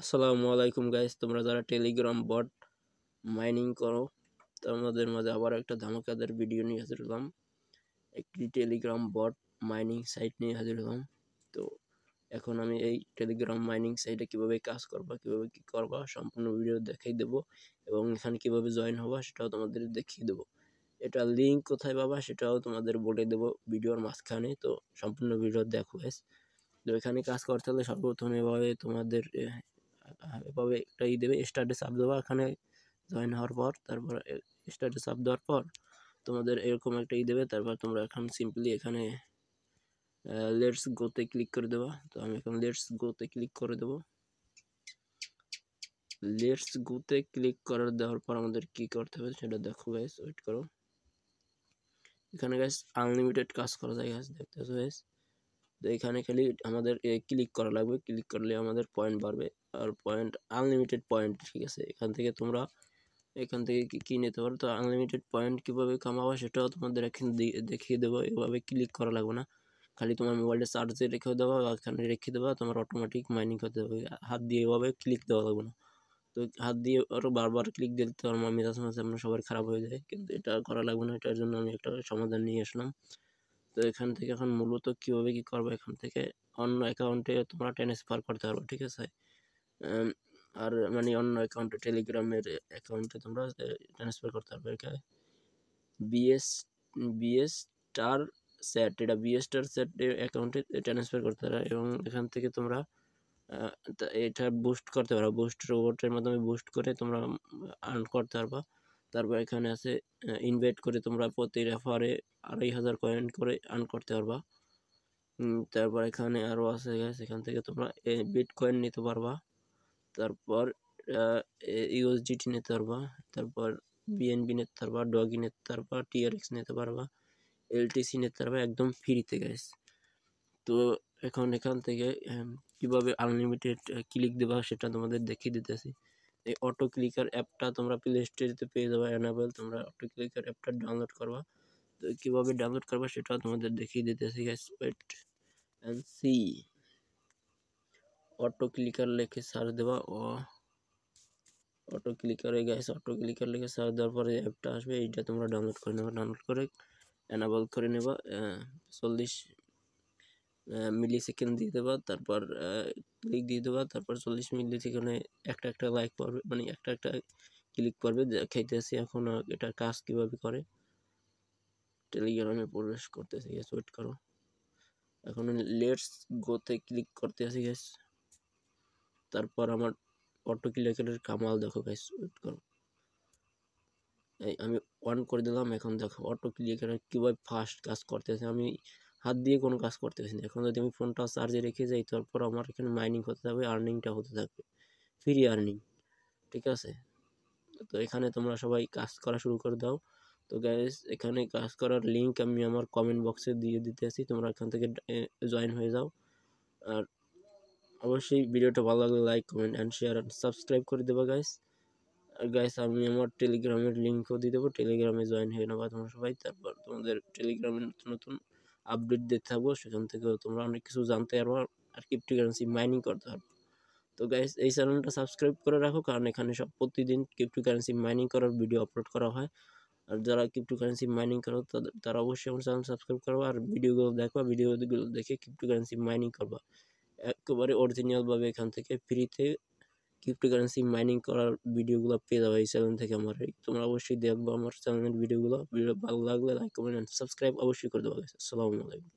আসসালামু আলাইকুম গাইস, তোমরা যারা টেলিগ্রাম বট মাইনিং করো তোমাদের মাঝে আবার একটা ধামাকাদার ভিডিও নিয়ে হাজির হলাম। একটি টেলিগ্রাম বট মাইনিং সাইট নিয়ে হাজির হলাম। তো এখন আমি এই টেলিগ্রাম মাইনিং সাইটে কিভাবে কাজ করবা, কিভাবে কি করবা সম্পূর্ণ ভিডিও দেখাই দেবো এবং এখানে কিভাবে জয়েন হবা সেটাও তোমাদের দেখিয়ে দেবো। এটা লিঙ্ক কোথায় পাবা সেটাও তোমাদের বলে দেবো ভিডিওর মাঝখানে। তো সম্পূর্ণ ভিডিও দেখো গাইস। তো এখানে কাজ করতে হলে সর্বপ্রথম এভাবে তোমাদের এভাবে একটা দেবে, স্টার্টে চাপ দেওয়া। এখানে জয়েন হওয়ার পর তারপর স্টার্টে চাপ দেওয়ার পর তোমাদের এরকম একটা দেবে। তারপর তোমরা এখন সিম্পলি এখানে লেটস গোতে ক্লিক করে দেবা। তো আমি এখন লেটস গোতে ক্লিক করে দেবো। লেটস গোতে ক্লিক করে দেওয়ার পর আমাদের কি করতে হবে সেটা দেখো গাইস, ওয়েট করো। এখানে গাইস আনলিমিটেড কাজ করা যায় গাইস, দেখতেছো গাইস। তো এখানে খালি আমাদের ক্লিক করা লাগবে, ক্লিক করলে আমাদের পয়েন্ট বাড়বে। আর পয়েন্ট আনলিমিটেড পয়েন্ট, ঠিক আছে। এখান থেকে কি নিতে পারো। তো আনলিমিটেড পয়েন্ট কিভাবে কামাবো সেটাও তোমাদের এখন দেখিয়ে দেবো। এভাবে ক্লিক করা লাগবে না, খালি তোমার মোবাইলটা চার্জে রেখে দেওয়া, এখানে রেখে দেওয়া, তোমার অটোমেটিক মাইনিং করতে হবে। হাত দিয়ে এভাবে ক্লিক দেওয়া লাগবে না। তো হাত দিয়ে আরও বারবার ক্লিক দিলে তো আমার মেজাজ আমরা সবার খারাপ হয়ে যায়, কিন্তু এটা করা লাগবে না। এটার জন্য আমি একটা সমাধান নিয়ে আসলাম। তো এখান থেকে এখন মূলত কীভাবে কী করবো, এখান থেকে অন্য অ্যাকাউন্টে তোমরা ট্রান্সফার করতে পারবো, ঠিক আছে। আর মানে অন্য অ্যাকাউন্টে টেলিগ্রামের অ্যাকাউন্টে তোমরা ট্রান্সফার করতে পারবে। এখানে বিএস বিএস স্টার স্যাট, এটা বিএস স্টার স্যাট অ্যাকাউন্টে ট্রান্সফার করতে পারবে এবং এখান থেকে তোমরা এটা বুস্ট করতে পারো। বুস্ট রোবটের মাধ্যমে বুস্ট করে তোমরা আর্ন করতে পারবা। তারপর এখানে আছে ইনভাইট করে তোমরা প্রতি রেফারে 2500 কয়েন করে আর্ন করতে পারবা। তারপর এখানে আরও আছে গাইস, এখান থেকে তোমরা বিটকয়েন নিতে পারবা। তারপর ইউএসডিটি নিতে পারবা, তারপর বিএনবি নিতে পারবা, ডগি নিতে পারবা, টিআরএক্স নিতে পারবা, এলটিসি নিতে পারবা একদম ফ্রিতে গাইস। তো এখন এখান থেকে কিভাবে আনলিমিটেড ক্লিক দেবা সেটা তোমাদের দেখিয়ে দিতেছি। এই অটো ক্লিকার অ্যাপটা তোমরা প্লে স্টোরেতে পেয়ে যাবে অ্যানাবেল। তোমরা অটো ক্লিকার অ্যাপটা ডাউনলোড করবা। তো কীভাবে ডাউনলোড করবা সেটাও তোমাদের দেখিয়ে দিতেছি guys, wait and see. Auto clicker লিখে সার্চ দেবা, অটো ক্লিকারে গাইস, অটো ক্লিকার লিখে সার্চ দেওয়ার পরে অ্যাপটা আসবে। এইটা তোমরা ডাউনলোড করে নেবা, ডাউনলোড করে অ্যানাবেল করে নেবা। 40 মিলি সেকেন্ড দিয়ে দেবা, তারপর ক্লিক দিয়ে দেবা। তারপর 40 মিলি সেকেন্ডে একটা লাইক পড়বে, মানে একটা ক্লিক পড়বে। দেখাইতেছি এখন এটা কাজ কিভাবে করে। টেলিগ্রামে প্রবেশ করতেছি গাইস, ওয়েট করো। এখন লেটস গোতে ক্লিক করতে আসি গাইস। তারপর আমার অটো ক্লিকারের কামাল দেখো গাইস, ওয়েট করো। আমি অন করে দিলাম। এখন দেখো অটো ক্লিকার কীভাবে ফাস্ট কাজ করতেছে। আমি হাত দিয়ে কোনো কাজ করতেছি না। এখন যদি আমি ফোনটা চার্জে রেখে যাই তারপর আমার এখানে মাইনিং হতে থাকবে, আর্নিংটা হতে থাকবে, ফ্রি আর্নিং, ঠিক আছে। তো এখানে তোমরা সবাই কাজ করা শুরু করে দাও। তো গাইস এখানে কাজ করার লিঙ্ক আমি আমার কমেন্ট বক্সে দিয়ে দিতেছি, তোমরা এখান থেকে জয়েন হয়ে যাও। আর অবশ্যই ভিডিওটা ভালো লাগলে like, comment and share and subscribe করে দেবা গাইস। আর গাইস আমি আমার টেলিগ্রামের লিঙ্কও দিয়ে দেবো, টেলিগ্রামে জয়েন হয়ে নেবা তোমরা সবাই। তারপর তোমাদের টেলিগ্রামে নতুন নতুন আপডেট দিতে থাকবো, সেখান থেকেও তোমরা অনেক কিছু জানতে পারবো আর ক্রিপ্টোকারেন্সি মাইনিং করতে পারবো। তো গাইস এই চ্যানেলটা সাবস্ক্রাইব করে রাখো, কারণ এখানে সব প্রতিদিন ক্রিপ্টোকারেন্সি মাইনিং করার ভিডিও আপলোড করা হয়। আর যারা ক্রিপ্টোকারেন্সি মাইনিং করো তারা অবশ্যই আমার চ্যানেল সাবস্ক্রাইব করবা আর ভিডিওগুলো দেখবা, ভিডিওগুলো দেখে ক্রিপ্টোকারেন্সি মাইনিং করবা একেবারে অরিজিনালভাবে। এখান থেকে ফ্রিতে ক্রিপ্টোকারেন্সি মাইনিং করার ভিডিওগুলো পেয়ে যাবে এই চ্যানেল থেকে। তোমরা অবশ্যই দেখবো আমার চ্যানেলের ভিডিও ভালো লাগলে লাইক, কমেন্ট, সাবস্ক্রাইব অবশ্যই করে দেবো। আসসালামু আলাইকুম।